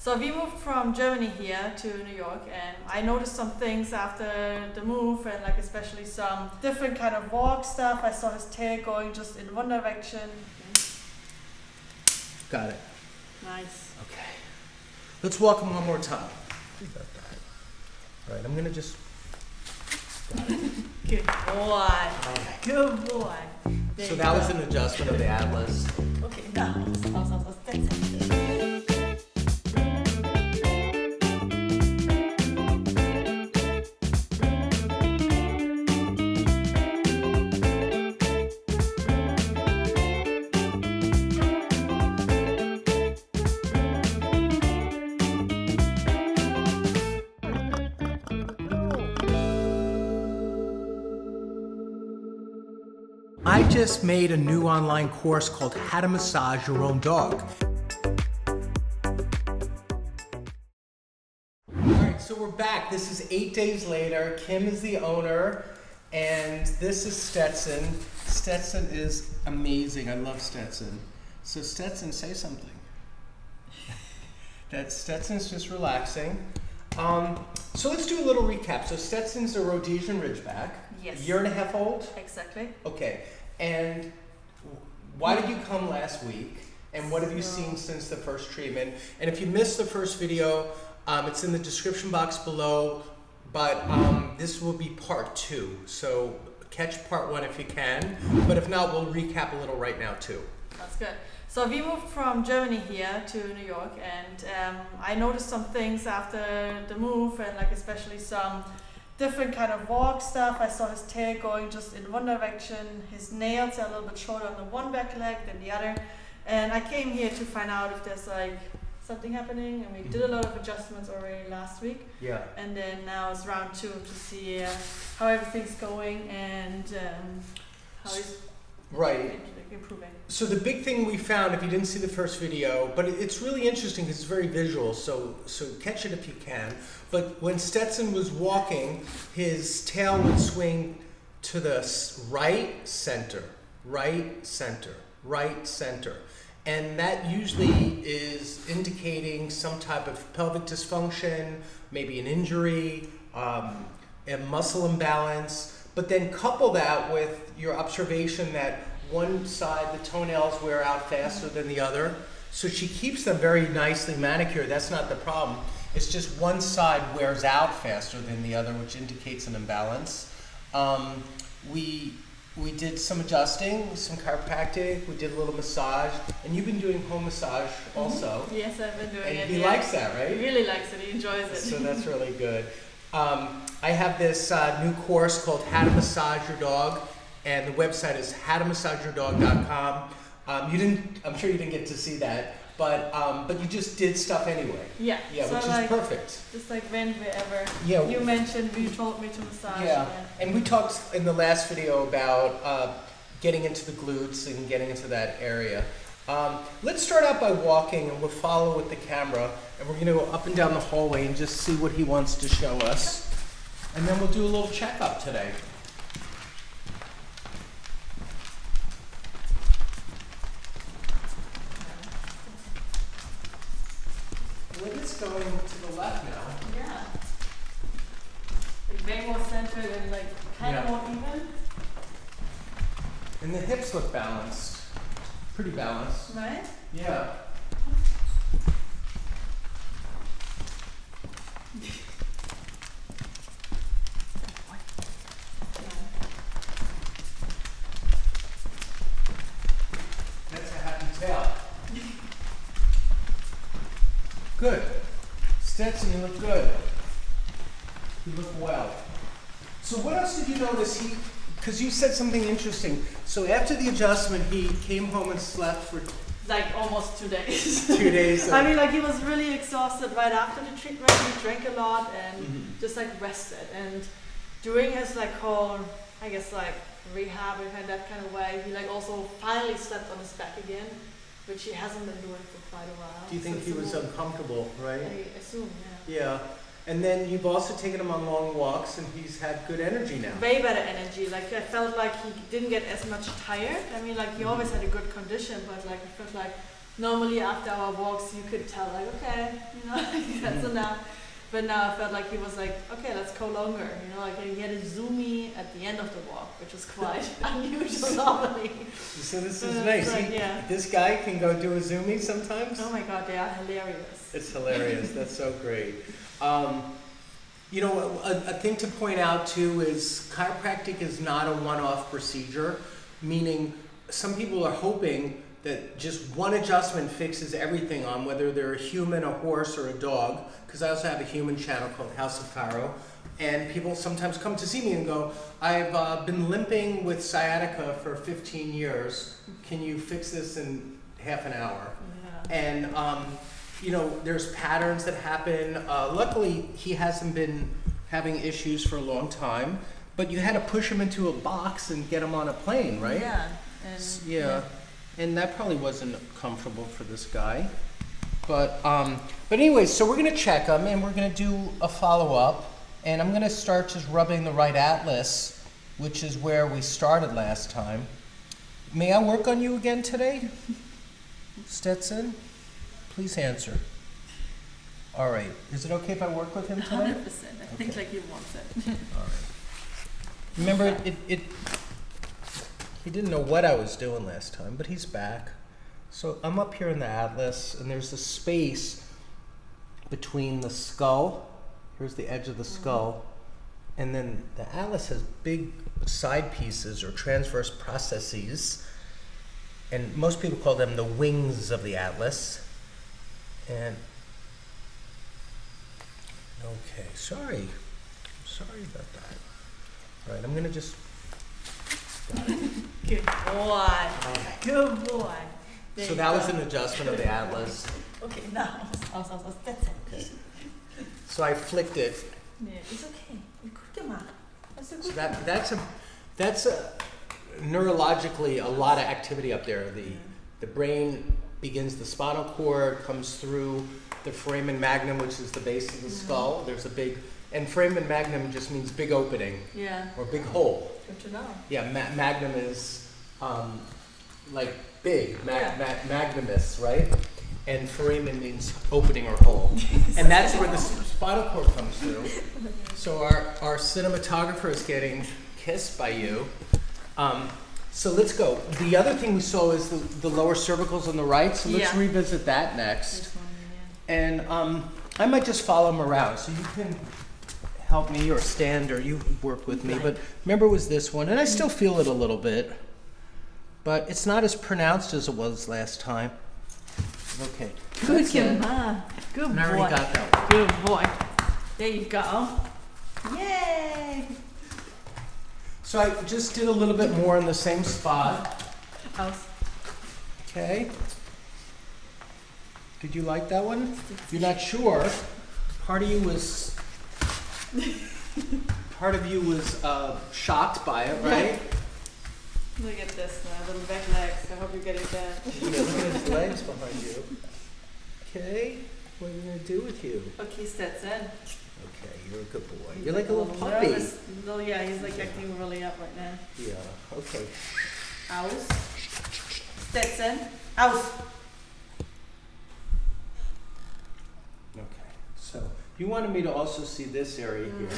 So we moved from Germany here to New York, and I noticed some things after the move, and like especially some different kind of walk stuff. I saw his tail going just in one direction. Got it. Nice. Okay. Let's walk him one more time. All right, I'm gonna just. Got it. Good boy. Okay. Good boy. So that was an adjustment of the Atlas. Okay, now Stetson. I just made a new online course called How to Massage Your Own Dog. All right, so we're back. This is 8 days later. Kim is the owner, and this is Stetson. Stetson is amazing. I love Stetson. So Stetson, say something. That Stetson's just relaxing. So let's do a little recap. So Stetson's a Rhodesian Ridgeback. Yes. A year and a half old? Exactly. Okay. And why did you come last week? And what have you seen since the first treatment? And if you missed the first video, it's in the description box below, but this will be part 2. So catch part 1 if you can, but if not, we'll recap a little right now too. That's good. So we moved from Germany here to New York, and I noticed some things after the move, and like especially some different kind of walk stuff. I saw his tail going just in one direction. His nails are a little bit shorter on the one back leg than the other. And I came here to find out if there's like something happening. And we did a lot of adjustments already last week. Yeah. And then now it's round 2 to see how everything's going and how he's improving. So the big thing we found, if you didn't see the first video, but it's really interesting because it's very visual, so catch it if you can. But when Stetson was walking, his tail would swing to the right center, right center, right center. And that usually is indicating some type of pelvic dysfunction, maybe an injury, a muscle imbalance. But then couple that with your observation that one side, the toenails wear out faster than the other. So she keeps them very nicely manicured. That's not the problem. It's just one side wears out faster than the other, which indicates an imbalance. We did some adjusting, some chiropractic. We did a little massage, and you've been doing home massage also. Yes, I've been doing it. And he likes that, right? He really likes it. He enjoys it. So that's really good. I have this new course called How to Massage Your Dog, and the website is howtomassageyourdog.com. I'm sure you didn't get to see that, but you just did stuff anyway. Yeah. Yeah, so which is perfect. Just like went wherever. Yeah. You mentioned you told me to massage. Yeah. And we talked in the last video about getting into the glutes and getting into that area. Let's start out by walking, and we'll follow with the camera, and we're going to go up and down the hallway and just see what he wants to show us. And then we'll do a little checkup today. It's going to the left now. Yeah. Like way more centered and like kind of more even. And the hips look balanced. Pretty balanced. Right? Yeah. That's a happy tail. Good. Stetson, you look good. You look well. So what else did you notice? Because you said something interesting. So after the adjustment, he came home and slept for like almost 2 days. 2 days. I mean, like he was really exhausted right after the treatment. He drank a lot and just like rested. And during his like whole, I guess like rehab and that kind of way, he like also finally slept on his back again, which he hasn't been doing for quite a while. Do you think he was uncomfortable, right? I assume, yeah. Yeah. And then you've also taken him on long walks, and he's had good energy now. Way better energy. Like I felt like he didn't get as much tired. I mean, like he always had a good condition, but like I felt like normally after our walks you could tell like, okay, you know, that's enough. But now I felt like he was like, okay, let's go longer. You know, like he had a zoomie at the end of the walk, which was quite unusual normally. So this is nice. Like, yeah. This guy can go do a zoomie sometimes? Oh my God, they are hilarious. It's hilarious. That's so great. You know, a thing to point out too is chiropractic is not a one-off procedure, meaning some people are hoping that just one adjustment fixes everything on whether they're a human, a horse, or a dog, because I also have a human channel called House of Chiro, and people sometimes come to see me and go, I've been limping with sciatica for 15 years, can you fix this in half an hour? Yeah. And you know, there's patterns that happen. Luckily, he hasn't been having issues for a long time, but you had to push him into a box and get him on a plane, right? Yeah. Yeah. And that probably wasn't comfortable for this guy. But anyways, so we're gonna check him and we're gonna do a follow-up. And I'm gonna start just rubbing the right atlas, which is where we started last time. May I work on you again today? Stetson? Please answer. All right. Is it okay if I work with him today? 100%. I think like he wants it. All right. Remember, he didn't know what I was doing last time, but he's back. So I'm up here in the atlas, and there's a space between the skull. Here's the edge of the skull. And then the atlas has big side pieces or transverse processes. And most people call them the wings of the atlas. And, okay, sorry. Sorry about that. All right, I'm gonna just, got it. Good boy. Good boy. So that was an adjustment of the atlas. Okay, now. That's it. So I flicked it. Yeah, it's okay. Guck mal. That's a good So that's a neurologically a lot of activity up there. The brain begins the spinal cord, comes through the foramen magnum, which is the base of the skull. There's a big, and foramen magnum just means big opening. Yeah. Or big hole. Good to know. Yeah, magnum is like big, Yeah. magnanimous, right? And foramen means opening or hole. And that's where the spinal cord comes through. So our cinematographer is getting kissed by you. So let's go. The other thing we saw is the lower cervicals on the right, so let's revisit that next. This one, And I might just follow him around, so you can help me or stand or you work with me. But remember it was this one, and I still feel it a little bit, but it's not as pronounced as it was last time. Okay. Good That's it. man. Good And I boy. already got that one. Good boy. There you go. Yay! So I just did a little bit more in the same spot. Aus. Okay. Did you like that one? You're not sure. Part of you was shocked by it, right? Look at this, my little back legs. I hope you're getting that. Yeah, look at his legs behind you. Okay. What are we gonna do with you? Okay, Stetson. Okay, you're a good boy. You're like a little puppy. Nervous. No, yeah, he's like acting really up right now. Yeah. Okay. Aus. Stetson. Aus. Okay. So you wanted me to also see this area here.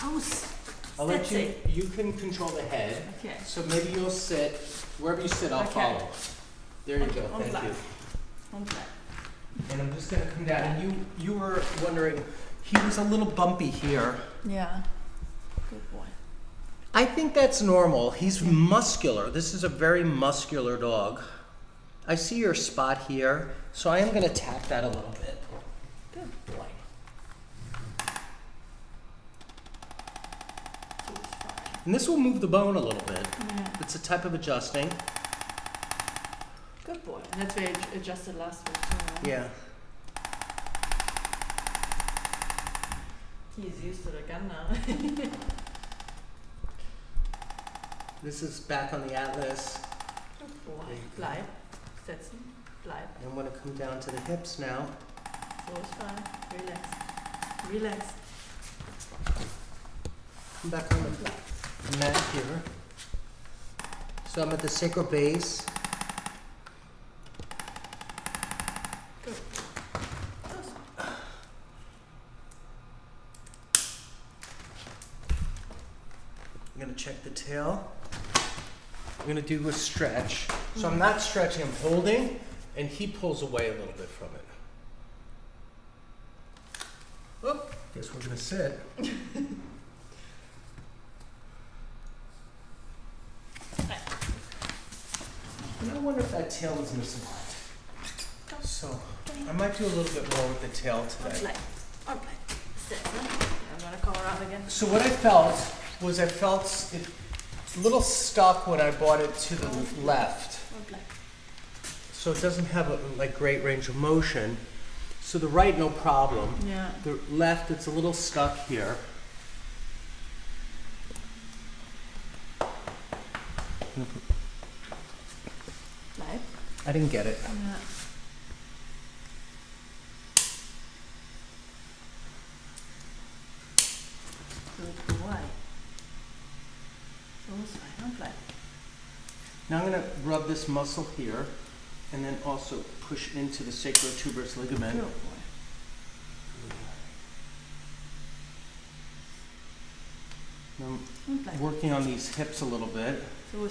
Aus. I'll let you. Stetson. You can control the head. Okay. So maybe you'll sit wherever you sit. I'll Okay. follow. There you go. On Thank flat. you. On flat. And I'm just gonna come down. And you were wondering, he was a little bumpy here. Yeah. Good boy. I think that's normal. He's muscular. This is a very muscular dog. I see your spot here, so I am gonna tap that a little bit. Good boy. And this will move the bone a little bit. Yeah. It's a type of adjusting. Good boy. And that's where you adjusted last week too, right? Yeah. He's used to the gun now. This is back on the atlas. Good boy. There you go. Bleib. Setzen. Bleib. I'm gonna come down to the hips now. So it's fine. Relax. Relax. Come back on the mat here. So I'm at the sacral base. gonna check the tail. I'm gonna do a stretch. So I'm not stretching, I'm holding, and he pulls away a little bit from it. Oh, guess we're gonna sit. I wonder if that tail is missing. So I might do a little bit more with the tail today. I'm gonna come around again. So what I felt was it a little stuck when I brought it to the left. So it doesn't have a great range of motion. So the right, no problem. Yeah. The left, it's a little stuck here. I didn't get it. Yeah. Good boy. Now I'm going to rub this muscle here and then also push into the sacrotuberous ligament. Good boy. I'm working on these hips a little bit. Good boy.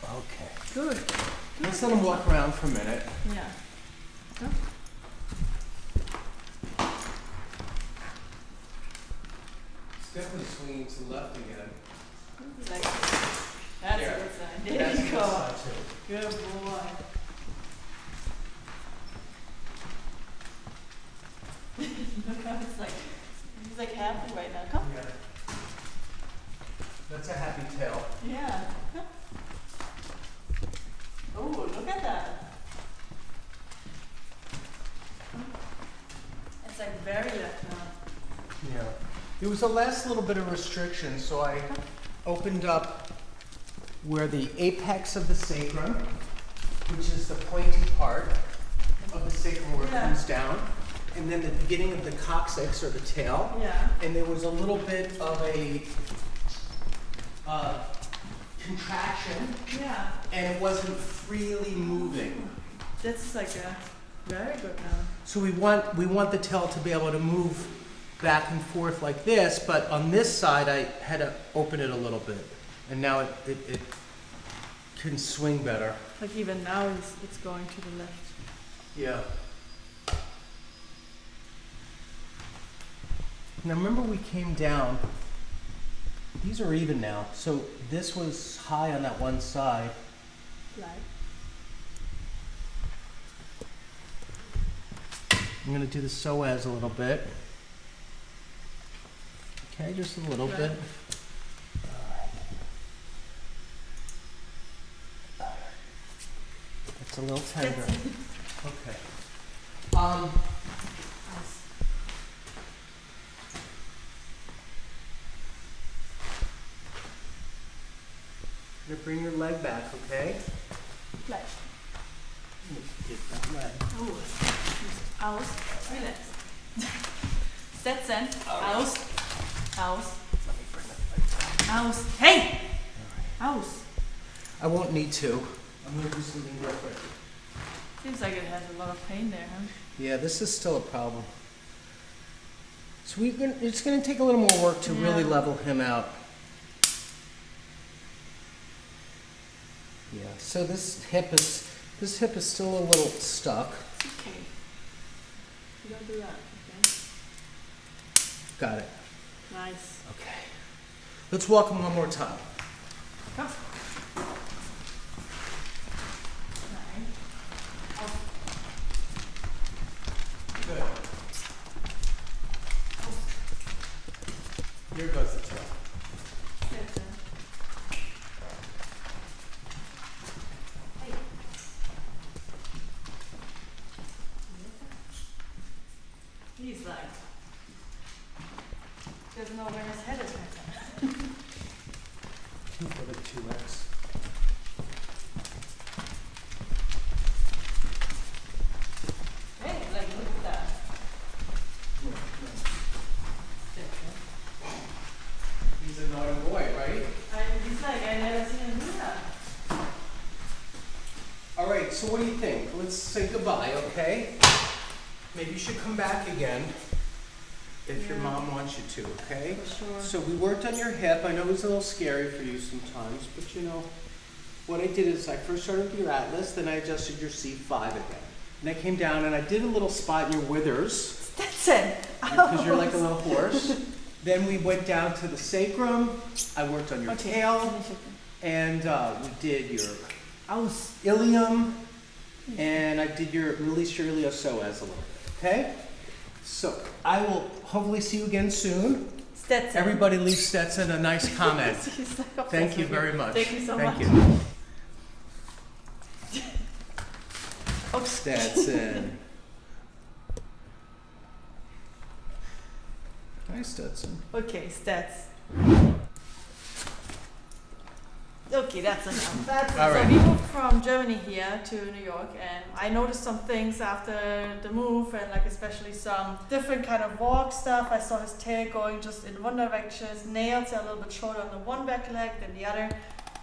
Okay. Good. Let's let him walk around for a minute. Yeah. Huh? It's definitely swinging to the left again. Like, that's There. a good sign. That's There a you good go. sign, too. Good boy. Look how he's like happy right now. Come. Yeah. That's a happy tail. Yeah. Oh, look at that. It's like very left now. Yeah. There was a last little bit of restriction, so I opened up where the apex of the sacrum, which is the pointy part of the sacrum where it Yeah. comes down, and then the beginning of the coccyx or the tail. Yeah. And there was a little bit of a contraction, Yeah. and it wasn't freely moving. That's like a very good now. So we want the tail to be able to move back and forth like this, but on this side I had to open it a little bit, and now it can swing better. Like even now it's going to the left. Yeah. Now remember we came down, these are even now, so this was high on that one side. Like. I'm going to do the psoas a little bit. Okay, just a little Right. bit. It's a little tender. Okay. You're gonna bring your leg back, okay? Like. Get that leg. Aus. Relax. Stetson. Aus. Aus. Aus. Hey! Aus. I won't need to. I'm gonna do something different. Seems like it has a lot of pain there, huh? Yeah, this is still a problem. So it's gonna take a little more work to really Yeah. level him out. Yeah, so this hip is still a little stuck. It's okay. You don't do that, okay? Got it. Nice. Okay. Let's walk him one more time. Come. Good. Here goes the tail. He's like, doesn't know where his head is right now. 2 for the 2x. Hey, like, look at that. He's a naughty boy, right? He's like, I never seen him do that. All right, so what do you think? Let's say goodbye, okay? Maybe you should come back again if your mom wants you to, okay? For sure. So we worked on your hip. I know it was a little scary for you sometimes, but you know, what I did is I first started with your atlas, then I adjusted your C5 again. And I came down and I did a little spot in your withers. Stetson! Because you're like a little horse. Then we went down to the sacrum. I worked on your tail. And we did your ilium. And I did release your iliopsoas a little bit, okay? So I will hopefully see you again soon. Stetson. Everybody leave Stetson a nice comment. Thank you very much. Thank you so much. Thank you. Oh, Stetson. Hi, Stetson. Okay, Stats. Okay, that's enough. That's All right. So we moved from Germany here to New York, and I noticed some things after the move, and like especially some different kind of walk stuff. I saw his tail going just in one direction. His nails are a little bit shorter on the one back leg than the other.